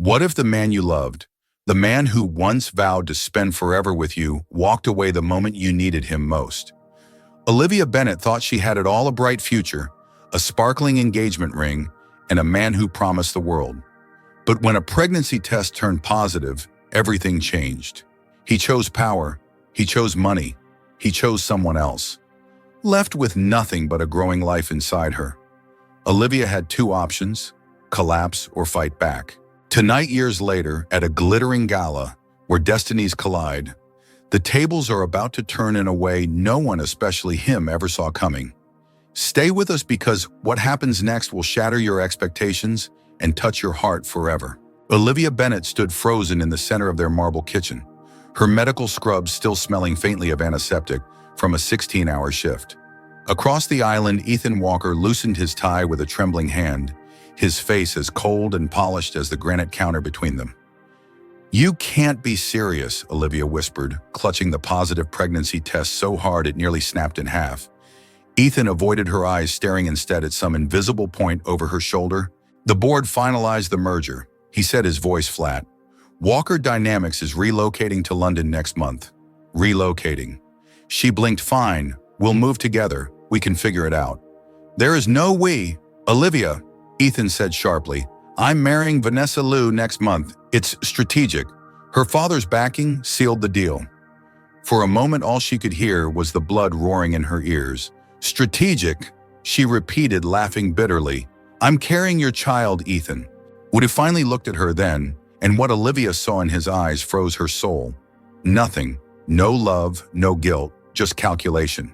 What if the man you loved, the man who once vowed to spend forever with you, walked away the moment you needed him most? Olivia Bennet thought she had it all: a bright future, a sparkling engagement ring, and a man who promised the world. But when a pregnancy test turned positive, everything changed. He chose power, he chose money, he chose someone else. Left with nothing but a growing life inside her, Olivia had two options: collapse or fight back. Tonight, years later, at a glittering gala where destinies collide, the tables are about to turn in a way no one, especially him, ever saw coming. Stay with us, because what happens next will shatter your expectations and touch your heart forever. Olivia Bennet stood frozen in the center of their marble kitchen, her medical scrubs still smelling faintly of antiseptic from a 16-hour shift. Across the island, Ethan Walker loosened his tie with a trembling hand, his face as cold and polished as the granite counter between them. "You can't be serious," Olivia whispered, clutching the positive pregnancy test so hard it nearly snapped in half. Ethan avoided her eyes, staring instead at some invisible point over her shoulder. "The board finalized the merger," he said, his voice flat. "Walker Dynamics is relocating to London next month." Relocating. She blinked. "Fine, we'll move together. We can figure it out." "There is no we." "Olivia," Ethan said sharply, "I'm marrying Vanessa Liu next month. It's strategic." Her father's backing sealed the deal. For a moment, all she could hear was the blood roaring in her ears. "Strategic," she repeated, laughing bitterly. "I'm carrying your child, Ethan." Would he finally looked at her then, and what Olivia saw in his eyes froze her soul. Nothing, no love, no guilt, just calculation.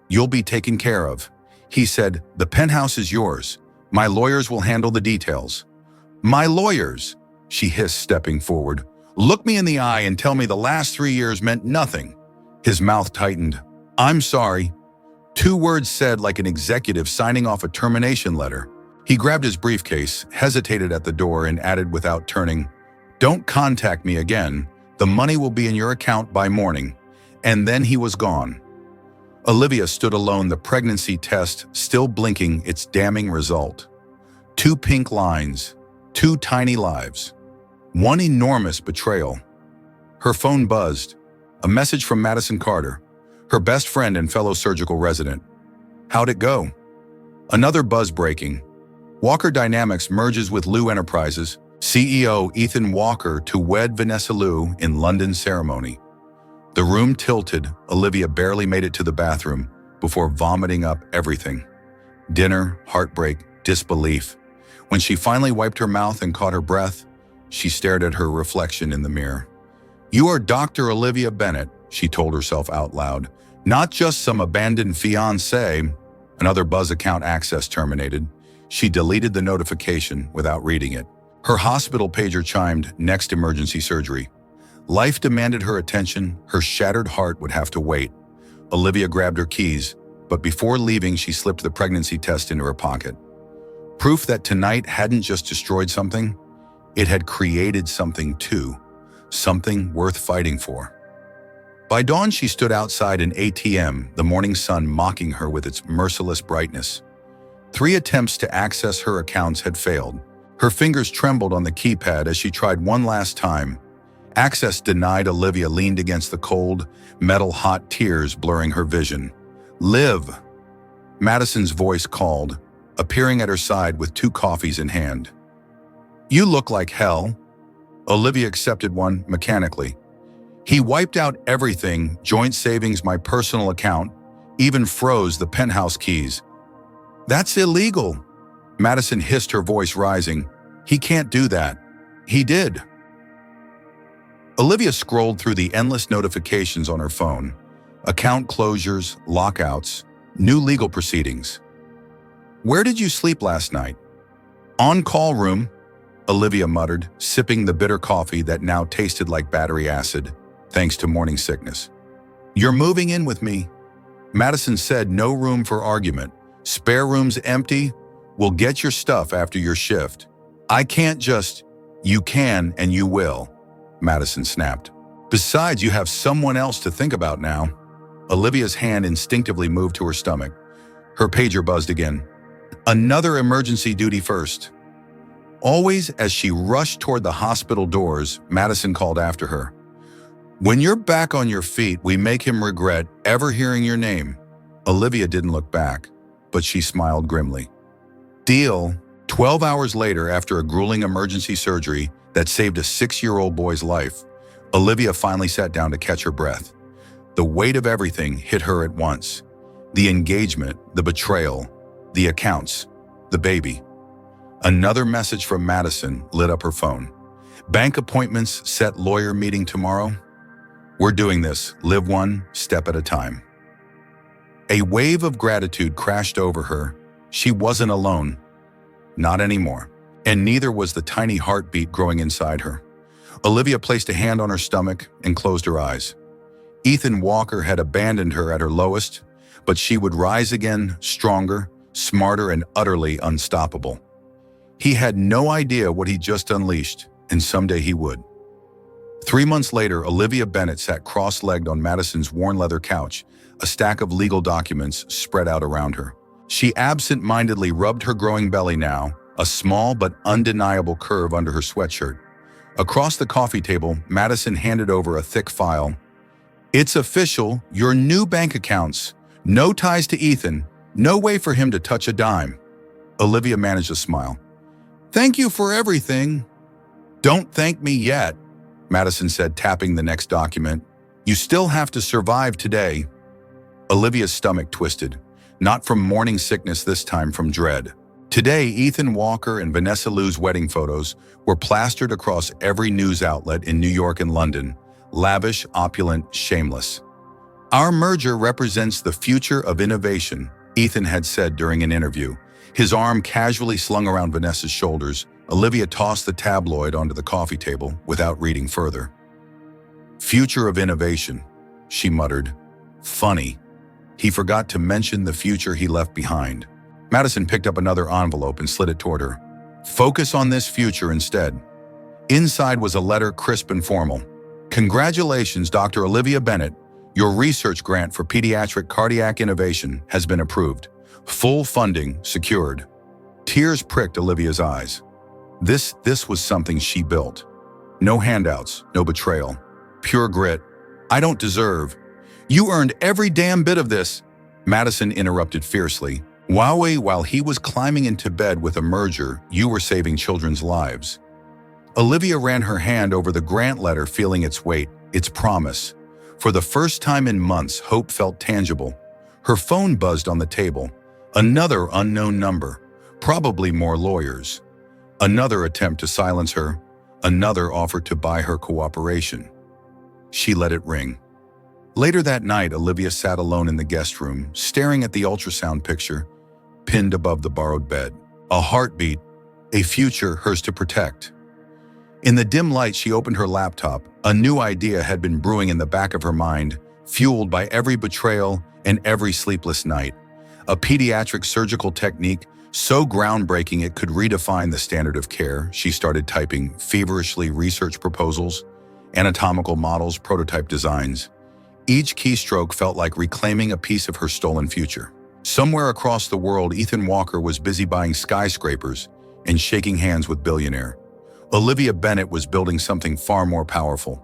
"You'll be taken care of," he said. "The penthouse is yours. My lawyers will handle the details." "My lawyers?" she hissed, stepping forward. "Look me in the eye and tell me the last 3 years meant nothing." His mouth tightened. "I'm sorry." 2 words said like an executive signing off a termination letter. He grabbed his briefcase, hesitated at the door, and added without turning, "Don't contact me again. The money will be in your account by morning." And then he was gone. Olivia stood alone, the pregnancy test still blinking its damning result. 2 pink lines, 2 tiny lives, 1 enormous betrayal. Her phone buzzed. A message from Madison Carter, her best friend and fellow surgical resident. "How'd it go?" Another buzz breaking. "Walker Dynamics merges with Liu Enterprises. CEO Ethan Walker to wed Vanessa Liu in London ceremony." The room tilted. Olivia barely made it to the bathroom before vomiting up everything. Dinner, heartbreak, disbelief. When she finally wiped her mouth and caught her breath, she stared at her reflection in the mirror. "You are Dr. Olivia Bennet," she told herself out loud. "Not just some abandoned fiancée." Another buzz. Account access terminated. She deleted the notification without reading it. Her hospital pager chimed. Next emergency surgery. Life demanded her attention. Her shattered heart would have to wait. Olivia grabbed her keys, but before leaving, she slipped the pregnancy test into her pocket. Proof that tonight hadn't just destroyed something, it had created something too. Something worth fighting for. By dawn, she stood outside an ATM, the morning sun mocking her with its merciless brightness. 3 attempts to access her accounts had failed. Her fingers trembled on the keypad as she tried one last time. Access denied. Olivia leaned against the cold, metal-hot, tears blurring her vision. "Liv!" Madison's voice called, appearing at her side with 2 coffees in hand. "You look like hell." Olivia accepted one mechanically. "He wiped out everything, joint savings, my personal account, even froze the penthouse keys." "That's illegal," Madison hissed, her voice rising. "He can't do that." "He did." Olivia scrolled through the endless notifications on her phone. Account closures, lockouts, new legal proceedings. "Where did you sleep last night?" "On call room," Olivia muttered, sipping the bitter coffee that now tasted like battery acid, thanks to morning sickness. "You're moving in with me," Madison said. "No room for argument. Spare room's empty. We'll get your stuff after your shift." "I can't just..." "You can and you will," Madison snapped. "Besides, you have someone else to think about now." Olivia's hand instinctively moved to her stomach. Her pager buzzed again. "Another emergency. Duty first." Always as she rushed toward the hospital doors, Madison called after her. "When you're back on your feet, we make him regret ever hearing your name." Olivia didn't look back, but she smiled grimly. Deal. 12 hours later, after a grueling emergency surgery that saved a 6-year-old boy's life, Olivia finally sat down to catch her breath. The weight of everything hit her at once. The engagement, the betrayal, the accounts, the baby. Another message from Madison lit up her phone. "Bank appointments set, lawyer meeting tomorrow. We're doing this, live one step at a time." A wave of gratitude crashed over her. She wasn't alone. Not anymore. And neither was the tiny heartbeat growing inside her. Olivia placed a hand on her stomach and closed her eyes. Ethan Walker had abandoned her at her lowest, but she would rise again, stronger, smarter, and utterly unstoppable. He had no idea what he just unleashed, and someday he would. 3 months later, Olivia Bennett sat cross-legged on Madison's worn leather couch, a stack of legal documents spread out around her. She absent-mindedly rubbed her growing belly now, a small but undeniable curve under her sweatshirt. Across the coffee table, Madison handed over a thick file. "It's official, your new bank accounts. No ties to Ethan, no way for him to touch a dime." Olivia managed a smile. "Thank you for everything." "Don't thank me yet," Madison said, tapping the next document. "You still have to survive today." Olivia's stomach twisted, not from morning sickness this time, from dread. Today, Ethan Walker and Vanessa Liu's wedding photos were plastered across every news outlet in New York and London. Lavish, opulent, shameless. "Our merger represents the future of innovation," Ethan had said during an interview. His arm casually slung around Vanessa's shoulders. Olivia tossed the tabloid onto the coffee table without reading further. "Future of innovation," she muttered. Funny. He forgot to mention the future he left behind. Madison picked up another envelope and slid it toward her. "Focus on this future instead." Inside was a letter, crisp and formal. "Congratulations, Dr. Olivia Bennett. Your research grant for pediatric cardiac innovation has been approved. Full funding secured." Tears pricked Olivia's eyes. This was something she built. No handouts, no betrayal. Pure grit. "I don't deserve." "You earned every damn bit of this," Madison interrupted fiercely. "Wowie, while he was climbing into bed with a merger, you were saving children's lives." Olivia ran her hand over the grant letter, feeling its weight, its promise. For the first time in months, hope felt tangible. Her phone buzzed on the table. Another unknown number. Probably more lawyers. Another attempt to silence her. Another offer to buy her cooperation. She let it ring. Later that night, Olivia sat alone in the guest room, staring at the ultrasound picture pinned above the borrowed bed. A heartbeat, a future hers to protect. In the dim light, she opened her laptop. A new idea had been brewing in the back of her mind, fueled by every betrayal and every sleepless night. A pediatric surgical technique so groundbreaking it could redefine the standard of care. She started typing feverishly research proposals, anatomical models, prototype designs. Each keystroke felt like reclaiming a piece of her stolen future. Somewhere across the world, Ethan Walker was busy buying skyscrapers and shaking hands with Billionaire. Olivia Bennett was building something far more powerful.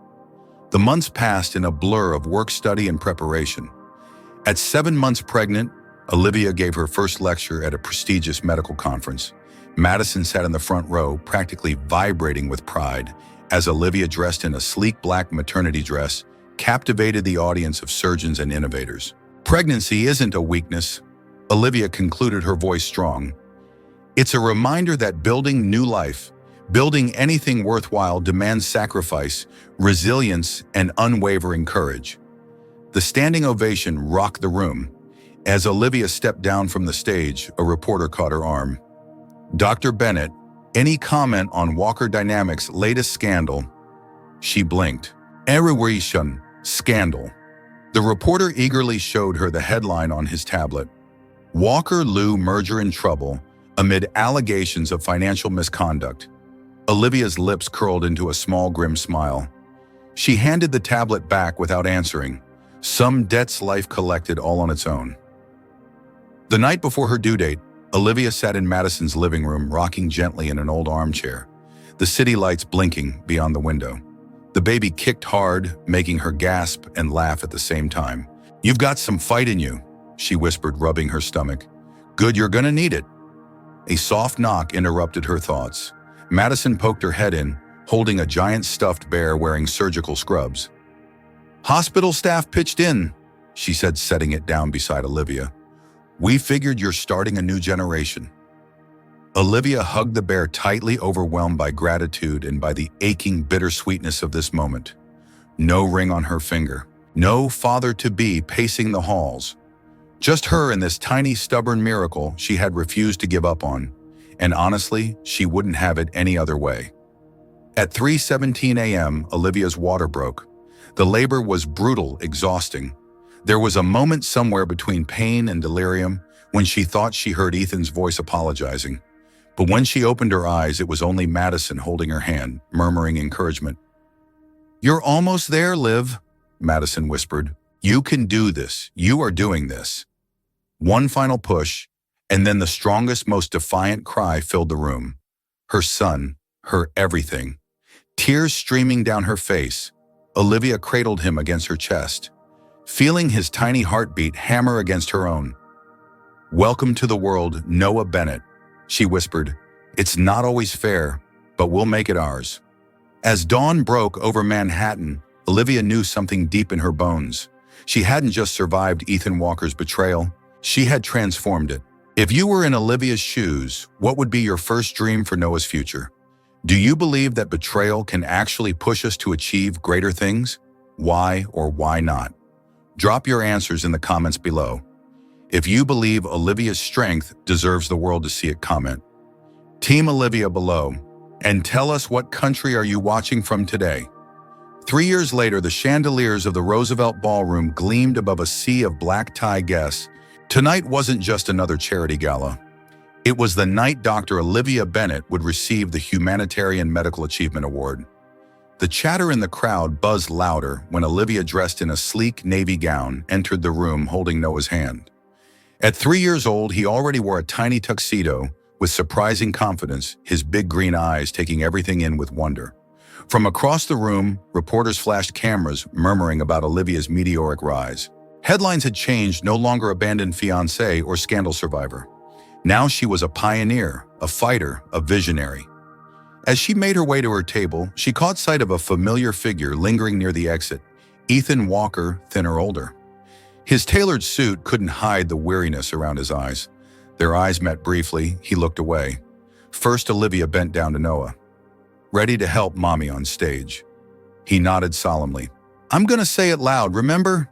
The months passed in a blur of work, study, and preparation. At 7 months pregnant, Olivia gave her first lecture at a prestigious medical conference. Madison sat in the front row, practically vibrating with pride, as Olivia, dressed in a sleek black maternity dress, captivated the audience of surgeons and innovators. "Pregnancy isn't a weakness," Olivia concluded, her voice strong. "It's a reminder that building new life, building anything worthwhile, demands sacrifice, resilience, and unwavering courage." The standing ovation rocked the room. As Olivia stepped down from the stage, a reporter caught her arm. "Dr. Bennett, any comment on Walker Dynamics' latest scandal?" She blinked. "Eruation, scandal." The reporter eagerly showed her the headline on his tablet. "Walker-Liu merger in trouble amid allegations of financial misconduct." Olivia's lips curled into a small, grim smile. She handed the tablet back without answering. Some debts life collected all on its own. The night before her due date, Olivia sat in Madison's living room, rocking gently in an old armchair, the city lights blinking beyond the window. The baby kicked hard, making her gasp and laugh at the same time. "You've got some fight in you," she whispered, rubbing her stomach. "Good, you're gonna need it." A soft knock interrupted her thoughts. Madison poked her head in, holding a giant stuffed bear wearing surgical scrubs. "Hospital staff pitched in," she said, setting it down beside Olivia. "We figured you're starting a new generation." Olivia hugged the bear tightly, overwhelmed by gratitude and by the aching bittersweetness of this moment. No ring on her finger. No father-to-be pacing the halls. Just her and this tiny, stubborn miracle she had refused to give up on. And honestly, she wouldn't have it any other way. At 3:17 a.m., Olivia's water broke. The labor was brutal, exhausting. There was a moment somewhere between pain and delirium when she thought she heard Ethan's voice apologizing. But when she opened her eyes, it was only Madison holding her hand, murmuring encouragement. "You're almost there, Liv," Madison whispered. "You can do this. You are doing this." One final push, and then the strongest, most defiant cry filled the room. Her son, her everything. Tears streaming down her face, Olivia cradled him against her chest, feeling his tiny heartbeat hammer against her own. "Welcome to the world, Noah Bennett," she whispered. "It's not always fair, but we'll make it ours." As dawn broke over Manhattan, Olivia knew something deep in her bones. She hadn't just survived Ethan Walker's betrayal, she had transformed it. If you were in Olivia's shoes, what would be your first dream for Noah's future? Do you believe that betrayal can actually push us to achieve greater things? Why or why not? Drop your answers in the comments below. If you believe Olivia's strength deserves the world to see it, comment Team Olivia below, and tell us, what country are you watching from today? 3 years later, the chandeliers of the Roosevelt Ballroom gleamed above a sea of black-tie guests. Tonight wasn't just another charity gala. It was the night Dr. Olivia Bennett would receive the Humanitarian Medical Achievement Award. The chatter in the crowd buzzed louder when Olivia, dressed in a sleek navy gown, entered the room holding Noah's hand. At 3 years old, he already wore a tiny tuxedo with surprising confidence, his big green eyes taking everything in with wonder. From across the room, reporters flashed cameras, murmuring about Olivia's meteoric rise. Headlines had changed, no longer abandoned fiancé or scandal survivor. Now she was a pioneer, a fighter, a visionary. As she made her way to her table, she caught sight of a familiar figure lingering near the exit, Ethan Walker, thinner, older. His tailored suit couldn't hide the weariness around his eyes. Their eyes met briefly. He looked away. First, Olivia bent down to Noah. "Ready to help Mommy on stage?" He nodded solemnly. "I'm gonna say it loud, remember?"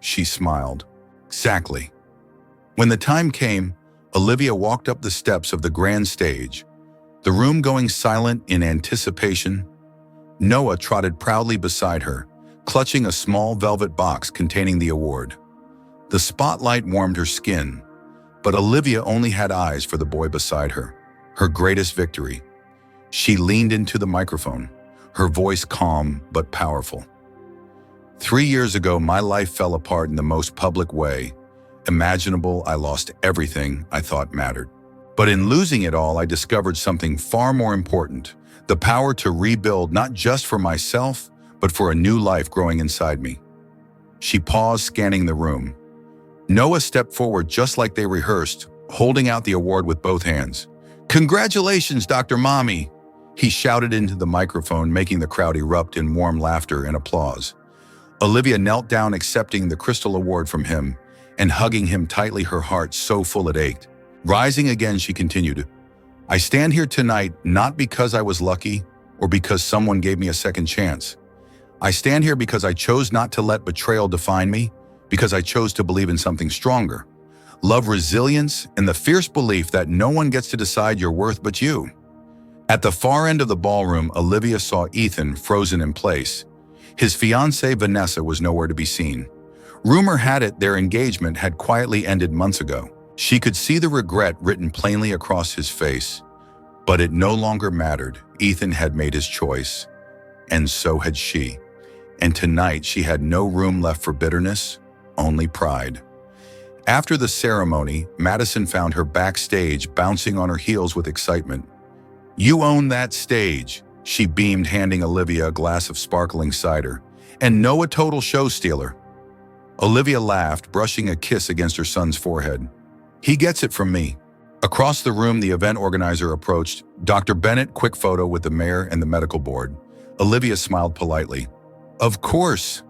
She smiled. "Exactly." When the time came, Olivia walked up the steps of the grand stage, the room going silent in anticipation. Noah trotted proudly beside her, clutching a small velvet box containing the award. The spotlight warmed her skin, but Olivia only had eyes for the boy beside her, her greatest victory. She leaned into the microphone, her voice calm but powerful. 3 years ago, my life fell apart in the most public way imaginable. I lost everything I thought mattered. But in losing it all, I discovered something far more important, the power to rebuild, not just for myself, but for a new life growing inside me. She paused, scanning the room. Noah stepped forward just like they rehearsed, holding out the award with both hands. "Congratulations, Dr. Mommy!" he shouted into the microphone, making the crowd erupt in warm laughter and applause. Olivia knelt down, accepting the crystal award from him and hugging him tightly, her heart so full it ached. Rising again, she continued, "I stand here tonight not because I was lucky or because someone gave me a second chance. I stand here because I chose not to let betrayal define me, because I chose to believe in something stronger. Love, resilience, and the fierce belief that no one gets to decide your worth but you." At the far end of the ballroom, Olivia saw Ethan frozen in place. His fiancée, Vanessa, was nowhere to be seen. Rumor had it their engagement had quietly ended months ago. She could see the regret written plainly across his face. But it no longer mattered. Ethan had made his choice, and so had she. And tonight she had no room left for bitterness, only pride. After the ceremony, Madison found her backstage, bouncing on her heels with excitement. "You own that stage," she beamed, handing Olivia a glass of sparkling cider. "And Noah, total show stealer." Olivia laughed, brushing a kiss against her son's forehead. "He gets it from me." Across the room, the event organizer approached. "Dr. Bennett, quick photo with the mayor and the medical board." Olivia smiled politely. "Of course."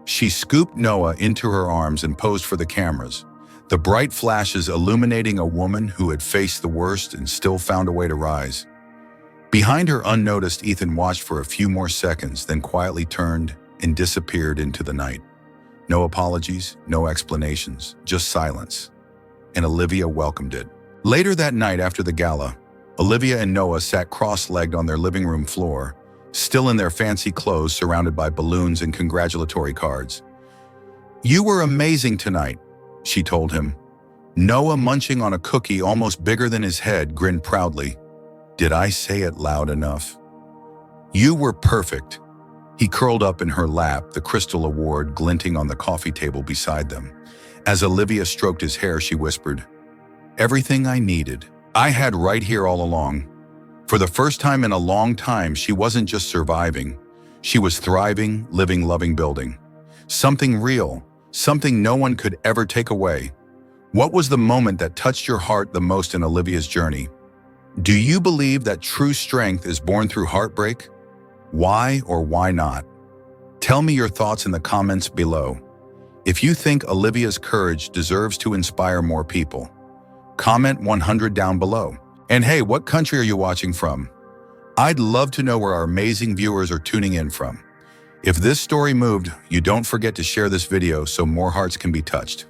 She scooped Noah into her arms and posed for the cameras, the bright flashes illuminating a woman who had faced the worst and still found a way to rise. Behind her, unnoticed, Ethan watched for a few more seconds, then quietly turned and disappeared into the night. No apologies, no explanations, just silence. And Olivia welcomed it. Later that night after the gala, Olivia and Noah sat cross-legged on their living room floor, still in their fancy clothes, surrounded by balloons and congratulatory cards. "You were amazing tonight," she told him. Noah, munching on a cookie almost bigger than his head, grinned proudly. "Did I say it loud enough?" "You were perfect." He curled up in her lap, the crystal award glinting on the coffee table beside them. As Olivia stroked his hair, she whispered, "Everything I needed, I had right here all along." For the first time in a long time, she wasn't just surviving. She was thriving, living, loving, building. Something real, something no one could ever take away. What was the moment that touched your heart the most in Olivia's journey? Do you believe that true strength is born through heartbreak? Why or why not? Tell me your thoughts in the comments below. If you think Olivia's courage deserves to inspire more people, comment 100 down below. And hey, what country are you watching from? I'd love to know where our amazing viewers are tuning in from. If this story moved you, don't forget to share this video so more hearts can be touched.